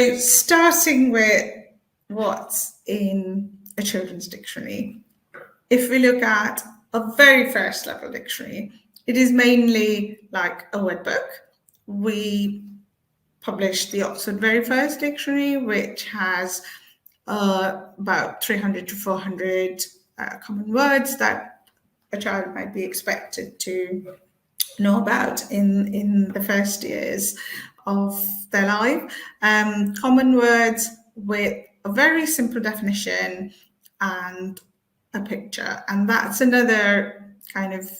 So starting with what's in a children's dictionary, if we look at a very first level dictionary, it is mainly like a word book. We published the Oxford Very First Dictionary, which has about 300 to 400 common words that a child might be expected to know about in the first years of their life. Common words with a very simple definition and a picture. And that's another kind of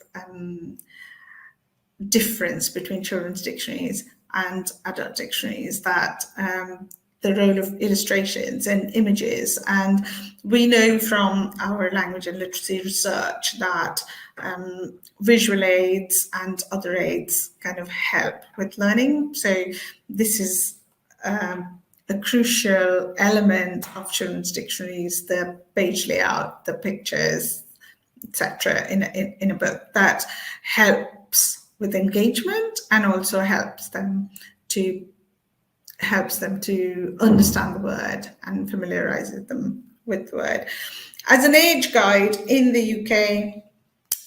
difference between children's dictionaries and adult dictionaries, that the role of illustrations and images. And we know from our language and literacy research that visual aids and other aids kind of help with learning. So this is a crucial element of children's dictionaries: the page layout, the pictures, etc. in a book, that helps with engagement and also helps them to understand the word and familiarizes them with the word. As an age guide in the UK,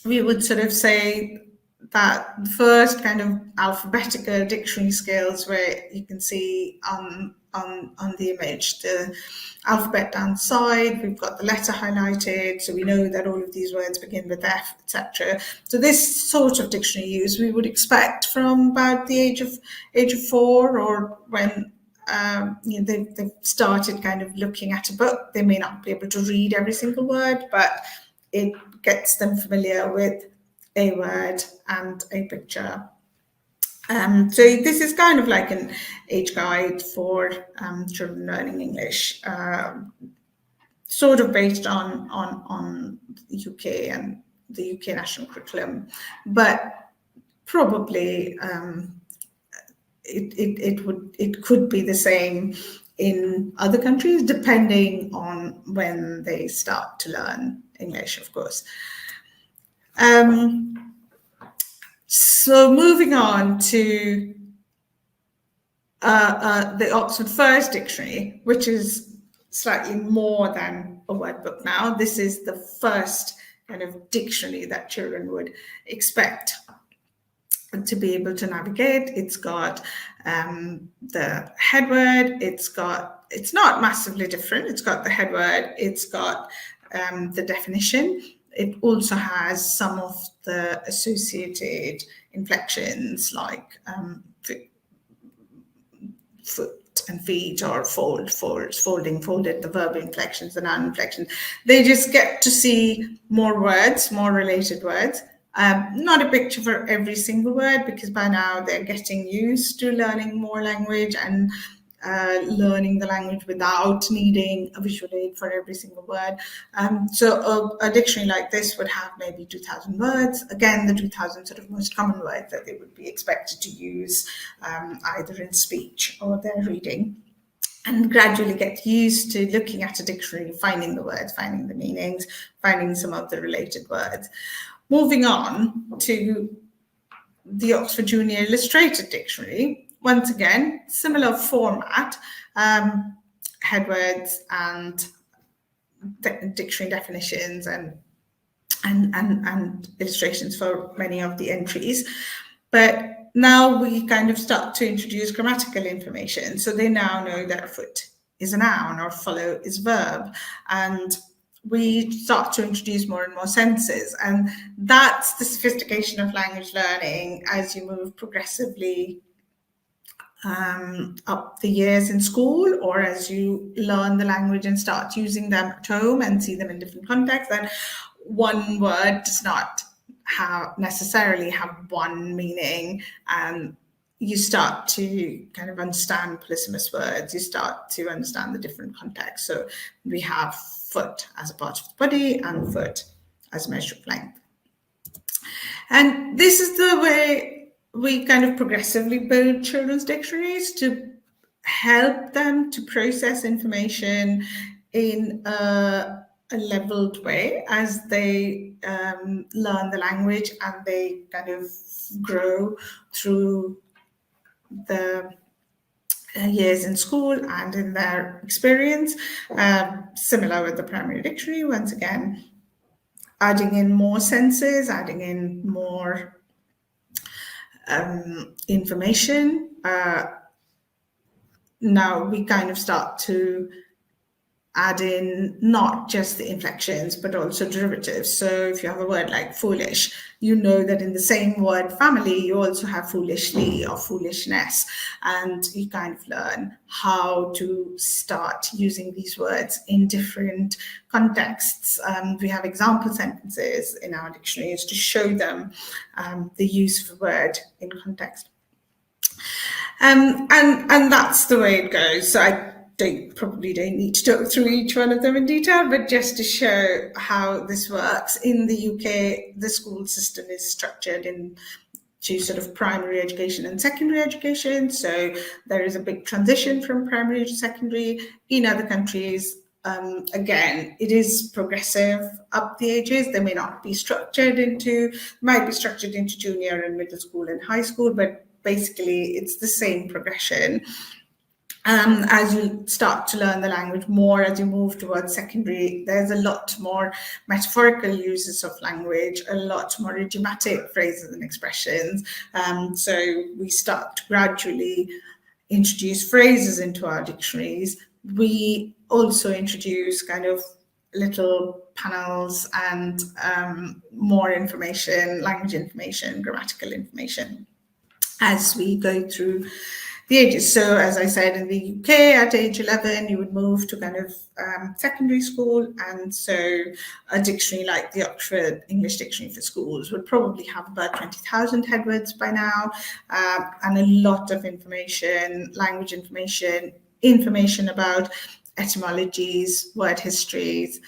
we would sort of say that the first kind of alphabetical dictionary skills, where you can see on the image the alphabet down the side, we've got the letter highlighted, so we know that all of these words begin with F, etc. So this sort of dictionary use we would expect from about the age of 4, or when they've started kind of looking at a book. They may not be able to read every single word, but it gets them familiar with a word and a picture. So this is kind of like an age guide for children learning English, sort of based on the UK and the UK national curriculum, but probably it could be the same in other countries, depending on when they start to learn English, of course. So moving on to the Oxford First Dictionary, which is slightly more than a word book now. This is the first kind of dictionary that children would expect to be able to navigate. It's got the head word, it's not massively different. It's got the head word, it's got the definition. It also has some of the associated inflections, like foot and feet, or fold, folds, folding, folded, the verb inflections, the noun inflections. They just get to see more words, more related words. Not a picture for every single word, because by now they're getting used to learning more language and learning the language without needing a visual aid for every single word. So a dictionary like this would have maybe 2,000 words. Again, the 2,000 sort of most common words that they would be expected to use either in speech or their reading, and gradually get used to looking at a dictionary, finding the words, finding the meanings, finding some of the related words. Moving on to the Oxford Junior Illustrated Dictionary. Once again, similar format, headwords and dictionary definitions and illustrations for many of the entries. But now we kind of start to introduce grammatical information. So they now know that foot is a noun or follow is verb. And we start to introduce more and more senses. And that's the sophistication of language learning as you move progressively up the years in school, or as you learn the language and start using them at home and see them in different contexts. That one word does not necessarily have one meaning, and you start to kind of understand polysemous words. You start to understand the different contexts. So we have foot as a part of the body and foot as a measure of length. And this is the way we kind of progressively build children's dictionaries, to help them to process information in a leveled way as they learn the language and they kind of grow through the years in school and in their experience. Similar with the primary dictionary, once again, adding in more senses, adding in more information. Now we kind of start to add in not just the inflections, but also derivatives. So if you have a word like foolish, you know that in the same word family, you also have foolishly or foolishness. And you kind of learn how to start using these words in different contexts. We have example sentences in our dictionaries to show them the use of a word in context. And that's the way it goes. So I probably don't need to talk through each one of them in detail, but just to show how this works. In the UK, the school system is structured into sort of primary education and secondary education. So there is a big transition from primary to secondary. In other countries, again, it is progressive up the ages. They may not be might be structured into junior and middle school and high school, but basically it's the same progression. As you start to learn the language more, as you move towards secondary, there's a lot more metaphorical uses of language, a lot more idiomatic phrases and expressions. So we start to gradually introduce phrases into our dictionaries. We also introduce kind of little panels and more information, language information, grammatical information, as we go through the ages. So as I said, in the UK at age 11, you would move to kind of secondary school. And so a dictionary like the Oxford English Dictionary for Schools would probably have about 20,000 headwords by now, and a lot of information, language information about etymologies, word histories,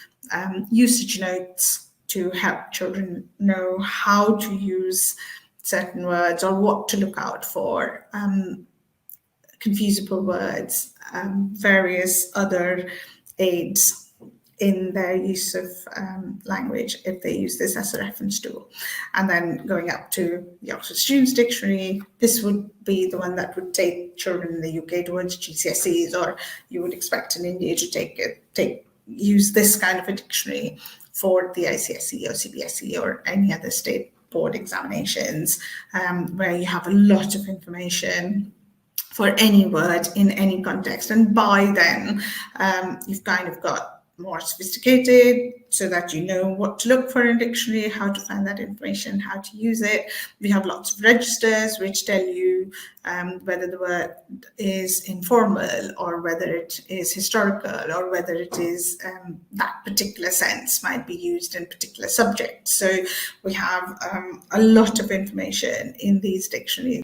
usage notes to help children know how to use certain words or what to look out for, confusable words, various other aids in their use of language if they use this as a reference tool. And then going up to the Oxford Students Dictionary, this would be the one that would take children in the UK towards GCSEs, or you would expect in India to use this kind of a dictionary for the ICSE or CBSE or any other state board examinations, where you have a lot of information for any word in any context. And by then, you've kind of got more sophisticated so that you know what to look for in a dictionary, how to find that information, how to use it. We have lots of registers which tell you whether the word is informal or whether it is historical or whether it is that particular sense might be used in particular subjects. So we have a lot of information in these dictionaries.